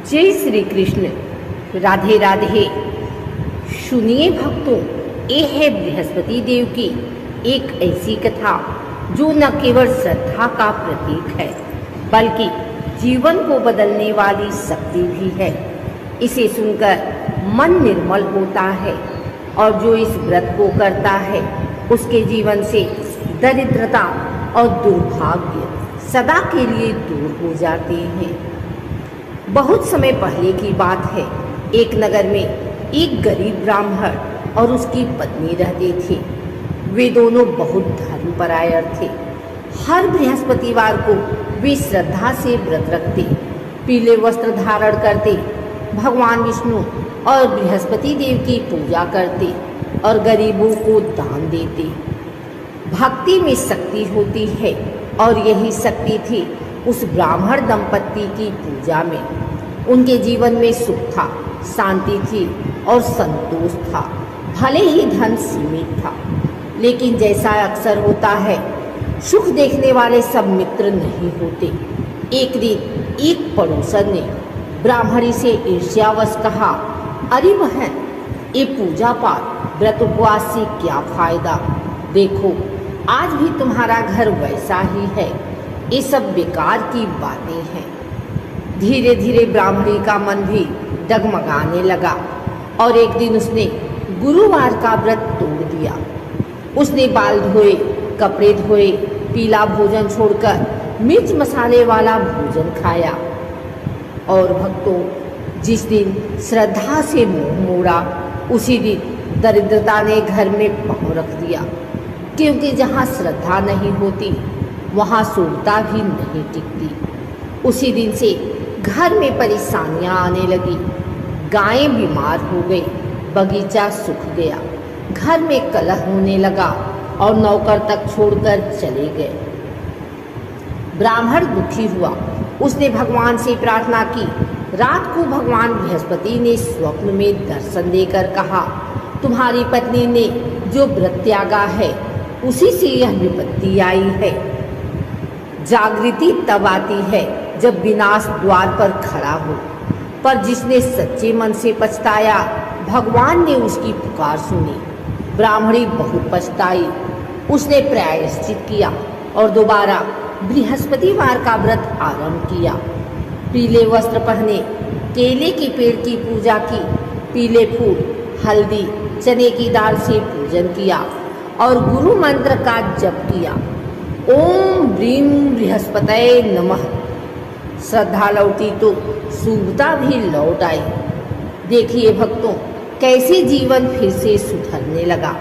जय श्री कृष्ण। राधे राधे। सुनिए भक्तों, ये है बृहस्पति देव की एक ऐसी कथा जो न केवल श्रद्धा का प्रतीक है बल्कि जीवन को बदलने वाली शक्ति भी है। इसे सुनकर मन निर्मल होता है और जो इस व्रत को करता है उसके जीवन से दरिद्रता और दुर्भाग्य सदा के लिए दूर हो जाते हैं। बहुत समय पहले की बात है। एक नगर में एक गरीब ब्राह्मण और उसकी पत्नी रहते थे। वे दोनों बहुत धर्मपरायण थे। हर बृहस्पतिवार को वे श्रद्धा से व्रत रखते, पीले वस्त्र धारण करते, भगवान विष्णु और बृहस्पति देव की पूजा करते और गरीबों को दान देते। भक्ति में शक्ति होती है और यही शक्ति थी उस ब्राह्मण दंपत्ति की पूजा में। उनके जीवन में सुख था, शांति थी और संतोष था। भले ही धन सीमित था, लेकिन जैसा अक्सर होता है, सुख देखने वाले सब मित्र नहीं होते। एक दिन एक पड़ोसन ने ब्राह्मणी से ईर्ष्यावश कहा, अरे बहन, ये पूजा पाठ व्रत उपवास से क्या फायदा? देखो, आज भी तुम्हारा घर वैसा ही है। ये सब बेकार की बातें हैं। धीरे धीरे ब्राह्मणी का मन भी डगमगाने लगा और एक दिन उसने गुरुवार का व्रत तोड़ दिया। उसने बाल धोए, कपड़े धोए, पीला भोजन छोड़कर मिर्च मसाले वाला भोजन खाया। और भक्तों, जिस दिन श्रद्धा से मुंह मोड़ा उसी दिन दरिद्रता ने घर में पांव रख दिया, क्योंकि जहाँ श्रद्धा नहीं होती वहाँ शुद्धता भी नहीं टिकती। उसी दिन से घर में परेशानियाँ आने लगी। गायें बीमार हो गई, बगीचा सूख गया, घर में कलह होने लगा और नौकर तक छोड़कर चले गए। ब्राह्मण दुखी हुआ। उसने भगवान से प्रार्थना की। रात को भगवान बृहस्पति ने स्वप्न में दर्शन देकर कहा, तुम्हारी पत्नी ने जो व्रत त्यागा है उसी से यह विपत्ति आई है। जागृति तब आती है जब विनाश द्वार पर खड़ा हो, पर जिसने सच्चे मन से पछताया, भगवान ने उसकी पुकार सुनी। ब्राह्मणी बहुत पछताई। उसने प्रायश्चित किया और दोबारा बृहस्पतिवार का व्रत आरंभ किया। पीले वस्त्र पहने, केले के पेड़ की पूजा की, पीले फूल, हल्दी, चने की दाल से पूजन किया और गुरु मंत्र का जप किया। ओम ब्रीम बृहस्पतये नमः। श्रद्धा लौटी तो शुभता भी लौट आई। देखिए भक्तों, कैसे जीवन फिर से सुधरने लगा।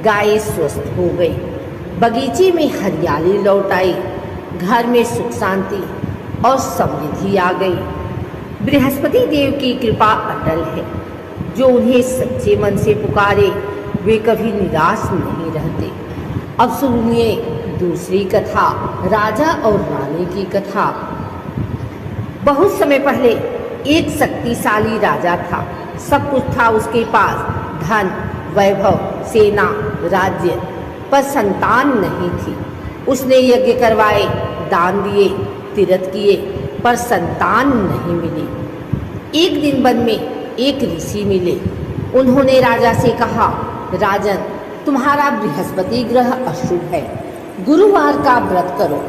गायें स्वस्थ हो गई, बगीचे में हरियाली लौट आई, घर में सुख शांति और समृद्धि आ गई। बृहस्पति देव की कृपा अटल है। जो उन्हें सच्चे मन से पुकारे वे कभी निराश नहीं रहते। अब सुनिए दूसरी कथा, राजा और रानी की कथा। बहुत समय पहले एक शक्तिशाली राजा था। सब कुछ था उसके पास, धन, वैभव, सेना, राज्य, पर संतान नहीं थी। उसने यज्ञ करवाए, दान दिए, तीर्थ किए, पर संतान नहीं मिली। एक दिन वन में एक ऋषि मिले। उन्होंने राजा से कहा, राजन, तुम्हारा बृहस्पति ग्रह अशुभ है। गुरुवार का व्रत करो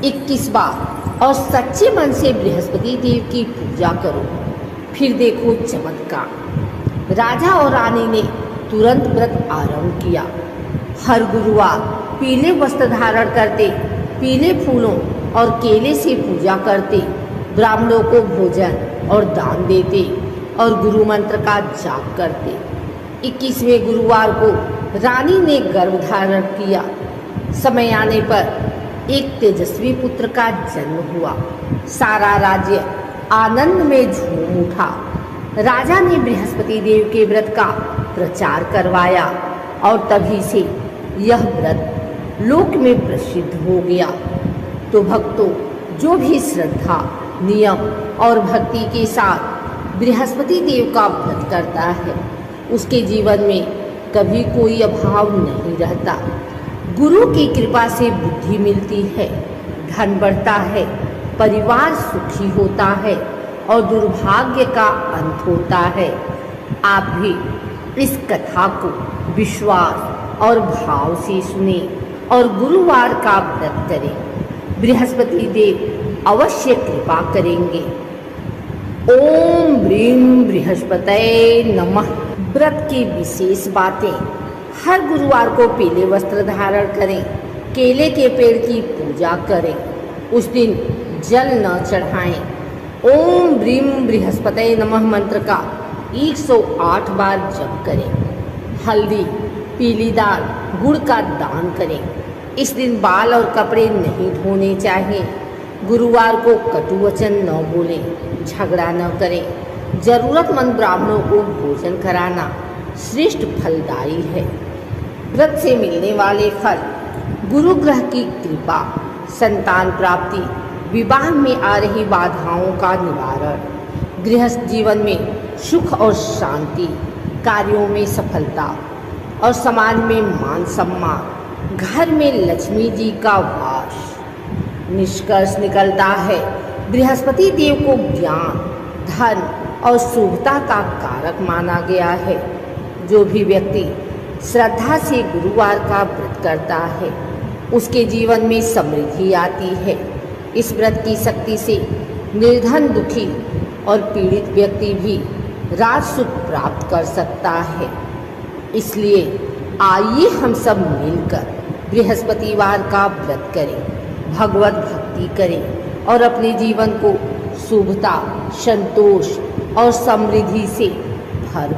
21 बार और सच्चे मन से बृहस्पति देव की पूजा करो, फिर देखो चमत्कार। राजा और रानी ने तुरंत व्रत आरंभ किया। हर गुरुवार पीले वस्त्र धारण करते, पीले फूलों और केले से पूजा करते, ब्राह्मणों को भोजन और दान देते और गुरु मंत्र का जाप करते। 21वें गुरुवार को रानी ने गर्भ धारण किया। समय आने पर एक तेजस्वी पुत्र का जन्म हुआ। सारा राज्य आनंद में झूम उठा। राजा ने बृहस्पति देव के व्रत का प्रचार करवाया और तभी से यह व्रत लोक में प्रसिद्ध हो गया। तो भक्तों, जो भी श्रद्धा, नियम और भक्ति के साथ बृहस्पति देव का व्रत करता है उसके जीवन में कभी कोई अभाव नहीं रहता। गुरु की कृपा से बुद्धि मिलती है, धन बढ़ता है, परिवार सुखी होता है और दुर्भाग्य का अंत होता है। आप भी इस कथा को विश्वास और भाव से सुने और गुरुवार का व्रत करें। बृहस्पति देव अवश्य कृपा करेंगे। ओम ब्रीं बृहस्पतये नमः। व्रत की विशेष बातें। हर गुरुवार को पीले वस्त्र धारण करें। केले के पेड़ की पूजा करें। उस दिन जल न चढ़ाएं। ओम ब्रीं बृहस्पतये नमः मंत्र का 108 बार जप करें। हल्दी, पीली दाल, गुड़ का दान करें। इस दिन बाल और कपड़े नहीं धोने चाहिए। गुरुवार को कटु वचन न बोलें, झगड़ा न करें। जरूरतमंद ब्राह्मणों को भोजन कराना श्रेष्ठ फलदायी है। व्रत से मिलने वाले फल: गुरु ग्रह की कृपा, संतान प्राप्ति, विवाह में आ रही बाधाओं का निवारण, गृहस्थ जीवन में सुख और शांति, कार्यों में सफलता और समाज में मान सम्मान, घर में लक्ष्मी जी का वास। निष्कर्ष निकलता है, बृहस्पति देव को ज्ञान, धन और शुभता का कारक माना गया है। जो भी व्यक्ति श्रद्धा से गुरुवार का व्रत करता है, उसके जीवन में समृद्धि आती है। इस व्रत की शक्ति से निर्धन, दुखी और पीड़ित व्यक्ति भी राजसुख प्राप्त कर सकता है। इसलिए आइए हम सब मिलकर बृहस्पतिवार का व्रत करें, भगवत भक्ति करें और अपने जीवन को शुभता, संतोष और समृद्धि से